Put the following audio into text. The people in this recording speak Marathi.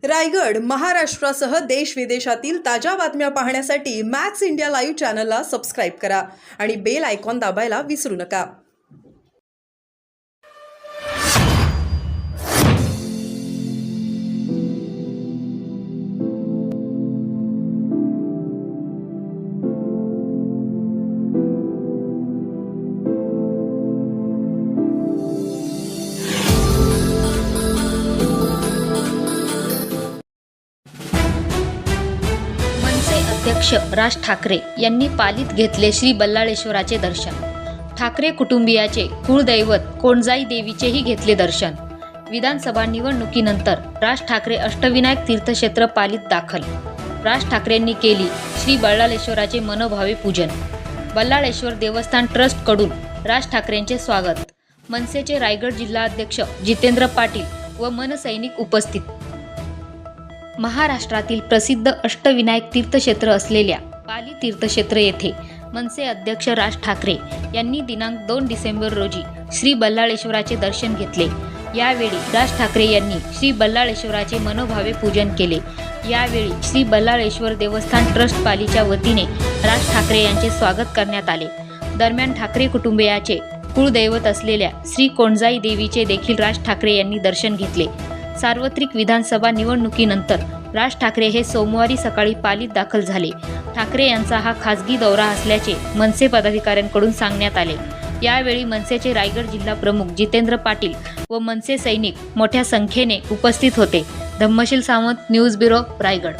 रायगड, महाराष्ट्रासह देश विदेशातील ताज्या बातम्या पाहण्यासाठी मॅक्स इंडिया लाईव्ह चॅनलला सबस्क्राईब करा आणि बेल आयकॉन दाबायला विसरू नका. अध्यक्ष राज ठाकरे यांनी पालीत घेतले श्री बल्लाळेश्वराचे दर्शन. ठाकरे कुटुंबियाचे कुळदैवत कोणजाई देवीचेही घेतले दर्शन. विधानसभा निवडणुकीनंतर राज ठाकरे अष्टविनायक तीर्थक्षेत्र पालीत दाखल. राज ठाकरेंनी केली श्री बल्लाळेश्वराचे मनोभावे पूजन. बल्लाळेश्वर देवस्थान ट्रस्ट कडून राज ठाकरेंचे स्वागत. मनसेचे रायगड जिल्हाध्यक्ष जितेंद्र पाटील व मनसैनिक उपस्थित. महाराष्ट्रातील प्रसिद्ध अष्टविनायक तीर्थक्षेत्र असलेल्या पाली तीर्थक्षेत्र येथे मनसे अध्यक्ष राज ठाकरे यांनी दिनांक 2 डिसेंबर रोजी श्री बल्लाळेश्वराचे दर्शन घेतले. यावेळी राज ठाकरे यांनी श्री बल्लाळेश्वराचे मनोभावे पूजन केले. यावेळी श्री बल्लाळेश्वर देवस्थान ट्रस्ट पालीच्या वतीने राज ठाकरे यांचे स्वागत करण्यात आले. दरम्यान ठाकरे कुटुंबियाचे कुळदैवत असलेल्या श्री कोणजाई देवीचे देखील राज ठाकरे यांनी दर्शन घेतले. सार्वत्रिक विधानसभा निवडणुकीनंतर राज ठाकरे हे सोमवारी सकाळी पालीत दाखल झाले. ठाकरे यांचा हा खासगी दौरा असल्याचे मनसे पदाधिकाऱ्यांकडून सांगण्यात आले. यावेळी मनसेचे रायगड जिल्हा प्रमुख जितेंद्र पाटील व मनसे सैनिक मोठ्या संख्येने उपस्थित होते. Dhammasheel Sawant, news bureau, Raigad.